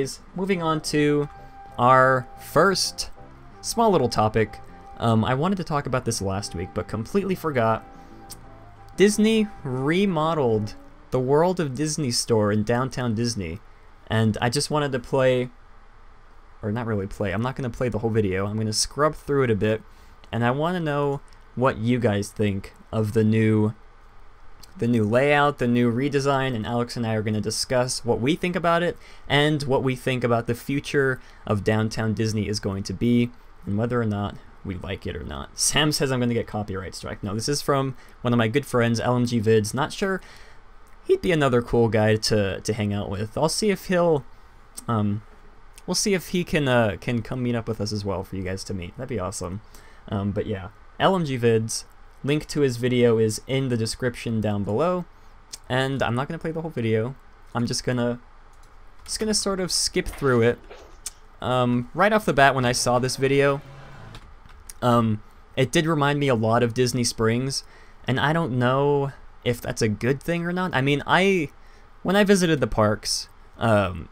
anyways, moving on to our first small little topic. I wanted to talk about this last week, but completely forgot. Disney remodeled the World of Disney store in downtown Disney, and I just wanted to play, or not really play, I'm not going to play the whole video, I'm going to scrub through it a bit, and I want to know what you guys think of the new layout, the new redesign, and Alex and I are going to discuss what we think about it and what we think about the future of downtown Disney is going to be, and whether or not we like it or not. Sam says I'm going to get copyright strike. No, this is from one of my good friends, LMG Vids. Not sure. He'd be another cool guy to hang out with. I'll see if he'll, we'll see if he can come meet up with us as well for you guys to meet. That'd be awesome. But yeah, LMG Vids. Link to his video is in the description down below, and I'm not gonna play the whole video. I'm just gonna sort of skip through it. Right off the bat, when I saw this video, it did remind me a lot of Disney Springs, and I don't know if that's a good thing or not. I mean, when I visited the parks, the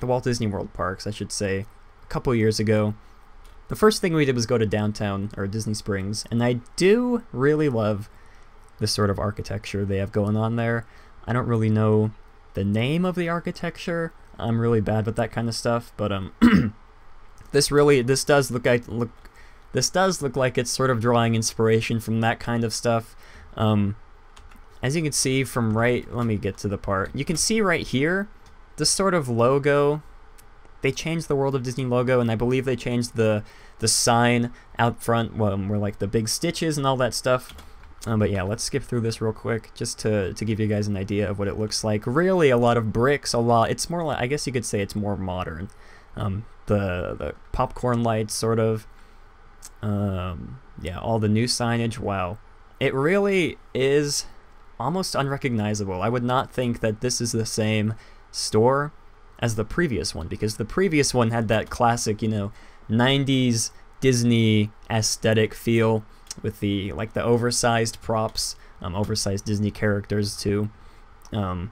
Walt Disney World parks, I should say, a couple years ago, the first thing we did was go to downtown, or Disney Springs, and I do really love this sort of architecture they have going on there. I don't really know the name of the architecture. I'm really bad with that kind of stuff, but this does look like it's sort of drawing inspiration from that kind of stuff. As you can see from let me get to the part. You can see right here, this sort of logo. They changed the World of Disney logo, and I believe they changed the sign out front, where like the big stitches and all that stuff. But yeah, let's skip through this real quick, just to give you guys an idea of what it looks like. Really, a lot of bricks, it's more like, I guess you could say it's more modern. The popcorn lights, sort of. Yeah, all the new signage, wow. It really is almost unrecognizable. I would not think that this is the same store as the previous one, because the previous one had that classic, 90s Disney aesthetic feel with the oversized props, oversized Disney characters too. But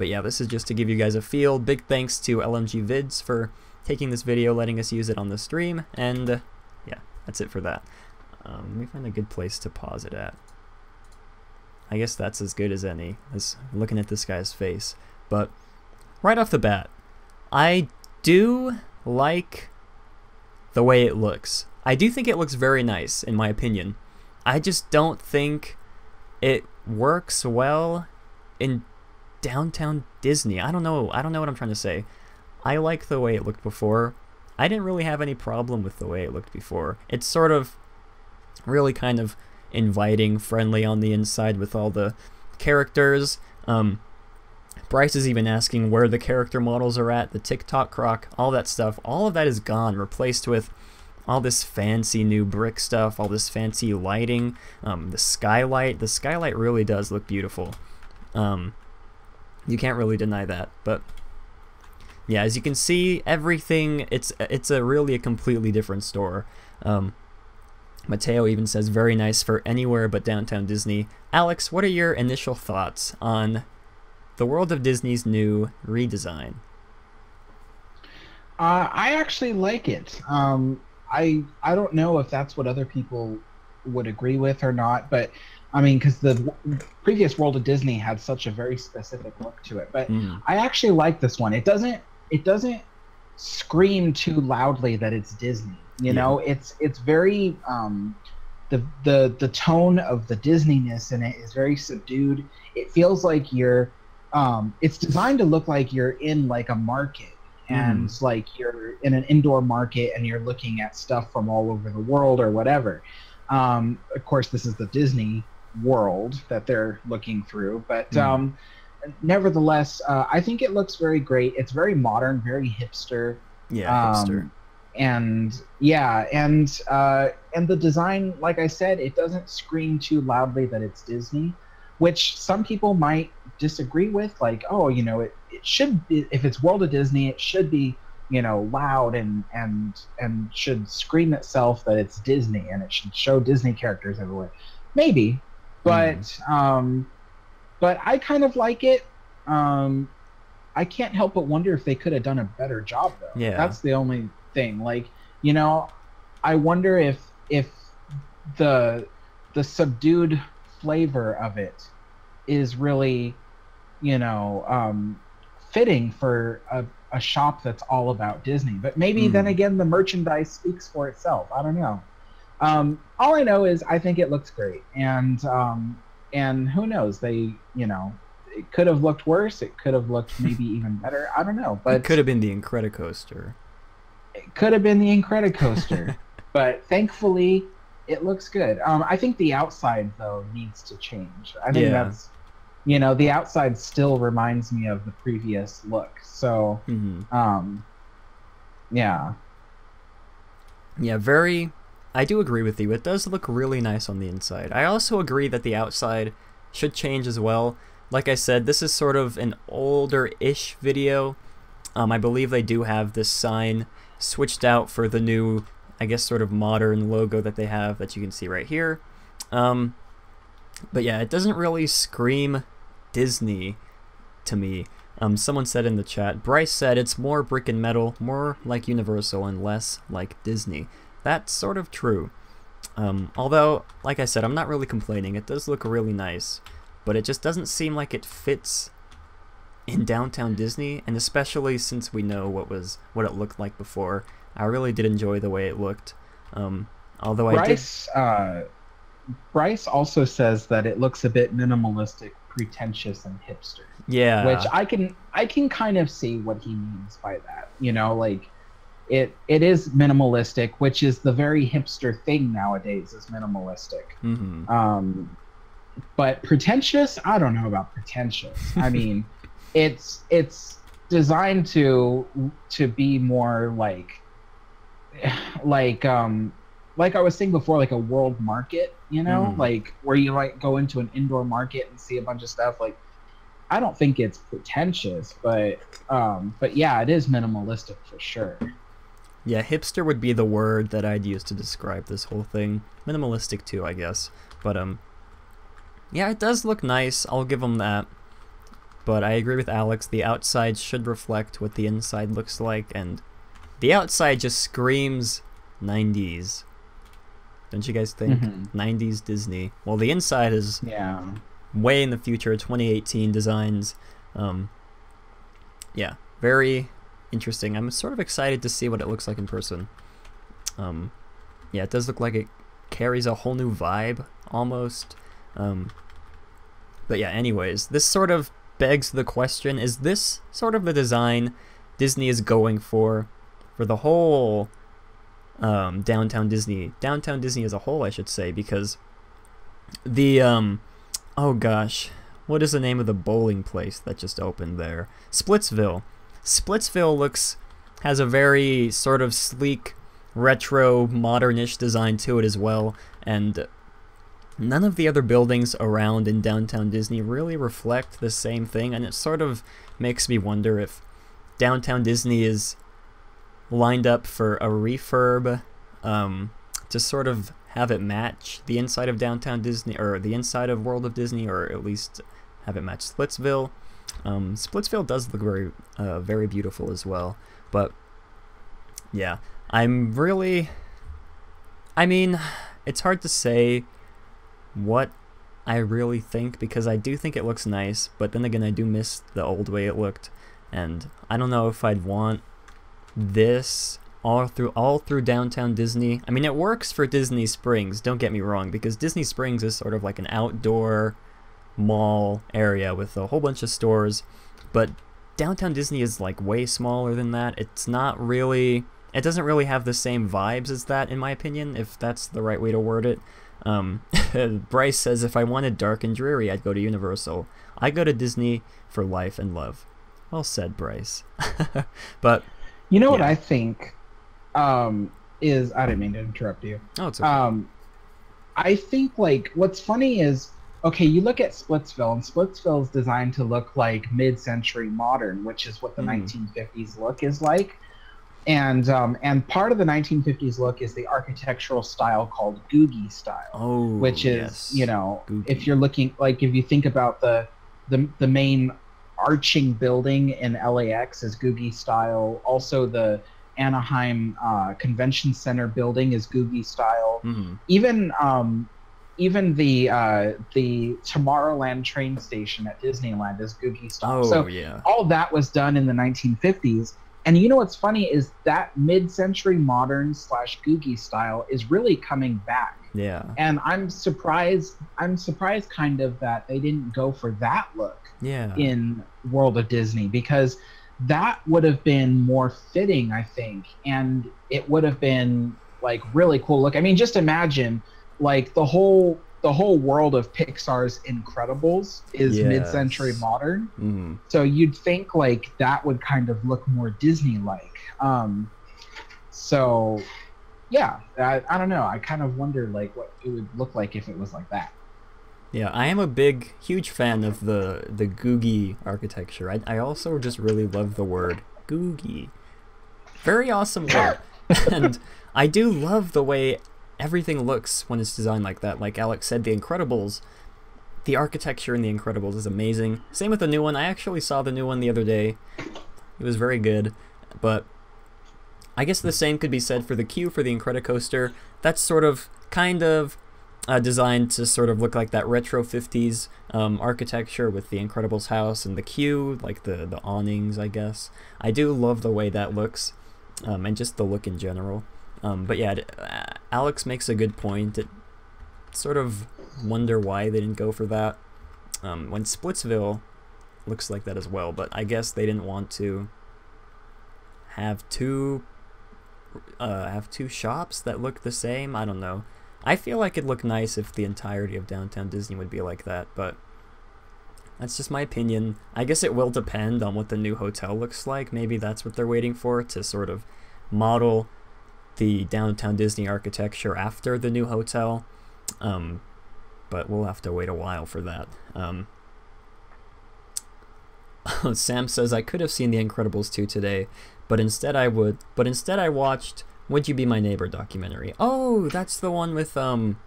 yeah, this is just to give you guys a feel. Big thanks to LMG Vids for taking this video, letting us use it on the stream, and yeah, that's it for that. Let me find a good place to pause it at. I guess that's as good as any, as looking at this guy's face. But right off the bat, I do like the way it looks. I do think it looks very nice, in my opinion. I just don't think it works well in downtown Disney. I don't know what I'm trying to say. I like the way it looked before. I didn't really have any problem with the way it looked before. It's sort of really kind of inviting, friendly on the inside with all the characters. Bryce is even asking where the character models are at, the TikTok croc, all that stuff. All of that is gone, replaced with all this fancy new brick stuff, all this fancy lighting, the skylight. The skylight really does look beautiful. You can't really deny that. But yeah, as you can see, everything, it's really a completely different store. Mateo even says, very nice for anywhere but downtown Disney. Alex, what are your initial thoughts on the World of Disney's new redesign? I actually like it. I don't know if that's what other people would agree with or not, but I mean, because the previous World of Disney had such a very specific look to it. But I actually like this one. It doesn't scream too loudly that it's Disney. You know, it's very the tone of the Disneyness in it is very subdued. It feels like you're it's designed to look like you're in like a market, and like you're in an indoor market and you're looking at stuff from all over the world or whatever. Of course, this is the Disney world that they're looking through, but nevertheless, I think it looks very great. It's very modern, very hipster. Yeah, hipster. And yeah, and the design, like I said, it doesn't scream too loudly that it's Disney, which some people might disagree with. Like, oh, it should be, if it's World of Disney, it should be, loud and should scream itself that it's Disney, and it should show Disney characters everywhere. Maybe, but I kind of like it. I I can't help but wonder if they could have done a better job though. Yeah. That's the only thing. Like, you know, I wonder if the subdued flavor of it is really, you know, fitting for a shop that's all about Disney. But maybe then again, the merchandise speaks for itself. I don't know. All I know is I think it looks great, and who knows? They, you know, it could have looked worse. It could have looked maybe even better. I don't know, but it could have been the Incredicoaster. It could have been the Incredicoaster, but thankfully it looks good. I think the outside though needs to change. I think that's, you know, the outside still reminds me of the previous look. So, yeah. Yeah, very. I do agree with you. It does look really nice on the inside. I also agree that the outside should change as well. Like I said, this is sort of an older-ish video. I believe they do have this sign switched out for the new, I guess, sort of modern logo that they have that you can see right here. But yeah, it doesn't really scream Disney to me. Someone said in the chat, Bryce said it's more brick and metal, more like Universal and less like Disney. That's sort of true. Although, like I said, I'm not really complaining. It does look really nice, but it just doesn't seem like it fits in downtown Disney, and especially since we know what it looked like before. I really did enjoy the way it looked. Although Bryce also says that it looks a bit minimalistic, pretentious, and hipster. Yeah. Which I can kind of see what he means by that. You know, like it is minimalistic, which is the very hipster thing nowadays, is minimalistic. But pretentious, I don't know about pretentious. I mean, it's designed to be more like I was saying before, like a world market, you know, like where you like go into an indoor market and see a bunch of stuff. Like, I don't think it's pretentious, but yeah, it is minimalistic for sure. Yeah, hipster would be the word that I'd use to describe this whole thing. Minimalistic too, I guess. But yeah, it does look nice. I'll give them that. But I agree with Alex. The outside should reflect what the inside looks like, and the outside just screams 90s. Don't you guys think? 90s Disney. Well, the inside is way in the future, 2018 designs. Yeah, very interesting. I'm sort of excited to see what it looks like in person. Yeah, it does look like it carries a whole new vibe, almost. But yeah, anyways, this sort of begs the question, is this sort of the design Disney is going for the whole downtown Disney as a whole, I should say, because the oh gosh, what is the name of the bowling place that just opened there? Splitsville has a very sort of sleek, retro, modernish design to it as well, and none of the other buildings around in downtown Disney really reflect the same thing, and it sort of makes me wonder if downtown Disney is lined up for a refurb, to sort of have it match the inside of downtown Disney, or the inside of World of Disney, or at least have it match Splitsville. Splitsville does look very, very beautiful as well, but yeah, I mean, it's hard to say what I really think, because I do think it looks nice, but then again, I do miss the old way it looked, and I don't know if I'd want this all through downtown Disney. I mean, it works for Disney Springs, don't get me wrong, because Disney Springs is sort of like an outdoor mall area with a whole bunch of stores, but downtown Disney is like way smaller than that. It doesn't really have the same vibes as that, in my opinion, if that's the right way to word it. Bryce says, if I wanted dark and dreary, I'd go to Universal. I go to Disney for life and love. Well said, Bryce. But you know what I think is, I didn't mean to interrupt you. Oh, it's okay. I think, like, what's funny is, okay, you look at Splitsville, and Splitsville is designed to look like mid-century modern, which is what the 1950s look is like. And part of the 1950s look is the architectural style called Googie style, which is, you know, Googie. If you're looking, like, if you think about the main arching building in LAX is Googie style. Also, the Anaheim Convention Center building is Googie style. Mm-hmm. Even the Tomorrowland train station at Disneyland is Googie style. Oh, so yeah. all that was done in the 1950s. And you know what's funny is that mid-century modern / Googie style is really coming back. Yeah. And I'm surprised kind of that they didn't go for that look in World of Disney, because that would have been more fitting, I think, and it would have been like really cool look. I mean, just imagine like the whole world of Pixar's Incredibles is mid-century modern. Mm-hmm. So you'd think like that would kind of look more Disney-like. So yeah, I don't know. I kind of wonder like what it would look like if it was like that. Yeah, I am a huge fan of the Googie architecture. I also just really love the word Googie. Very awesome word. And I do love the way everything looks when it's designed like that. Like Alex said, The Incredibles, the architecture in The Incredibles is amazing. Same with the new one. I actually saw the new one the other day. It was very good. But I guess the same could be said for the queue for the Incredicoaster. That's sort of, kind of, designed to sort of look like that retro 50s architecture with the Incredibles house and the queue, like the awnings, I guess. I do love the way that looks, and just the look in general. But yeah, Alex makes a good point. It sort of wonder why they didn't go for that. When Splitsville looks like that as well, but I guess they didn't want to have two shops that look the same. I don't know. I feel like it'd look nice if the entirety of Downtown Disney would be like that, but that's just my opinion. I guess it will depend on what the new hotel looks like. Maybe that's what they're waiting for, to sort of model the Downtown Disney architecture after the new hotel. But we'll have to wait a while for that. Sam says, I could have seen The Incredibles 2 today, but instead I watched Would You Be My Neighbor documentary. Oh, that's the one with about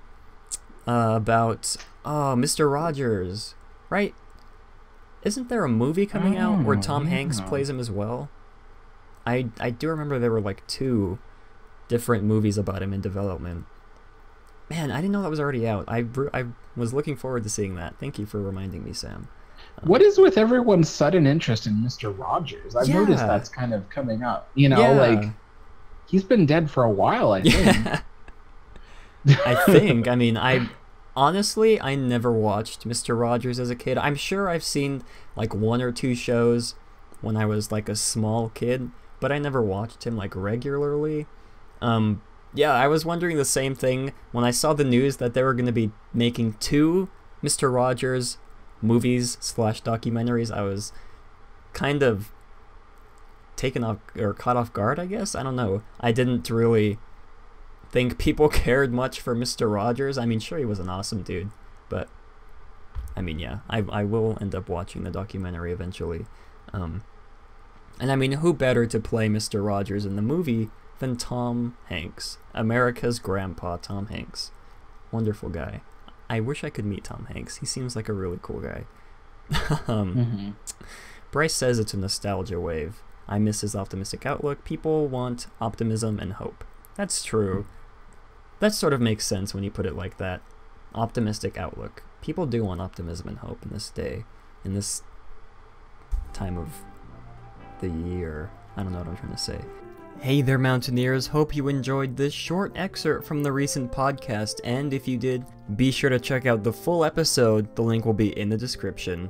Mr. Rogers, right? Isn't there a movie coming out where Tom Hanks plays him as well? I do remember there were like 2 different movies about him in development. Man, I didn't know that was already out. I was looking forward to seeing that. Thank you for reminding me, Sam. What is with everyone's sudden interest in Mr. Rogers? I've noticed that's kind of coming up. You know, like, he's been dead for a while, I think. I think. I mean, I never watched Mr. Rogers as a kid. I'm sure I've seen like 1 or 2 shows when I was like a small kid, but I never watched him like regularly. Yeah, I was wondering the same thing when I saw the news that they were going to be making 2 Mr. Rogers movies / documentaries. I was kind of taken off or caught off guard, I guess. I don't know. I didn't really think people cared much for Mr. Rogers. I mean, sure, he was an awesome dude, but I mean, yeah, I will end up watching the documentary eventually. And I mean, who better to play Mr. Rogers in the movie than Tom Hanks, America's grandpa, Tom Hanks. Wonderful guy. I wish I could meet Tom Hanks. He seems like a really cool guy. Bryce says it's a nostalgia wave. I miss his optimistic outlook. People want optimism and hope. That's true. That sort of makes sense when you put it like that. Optimistic outlook. People do want optimism and hope in this day, in this time of the year. I don't know what I'm trying to say. Hey there, Mountaineers. Hope you enjoyed this short excerpt from the recent podcast, and if you did, be sure to check out the full episode. The link will be in the description.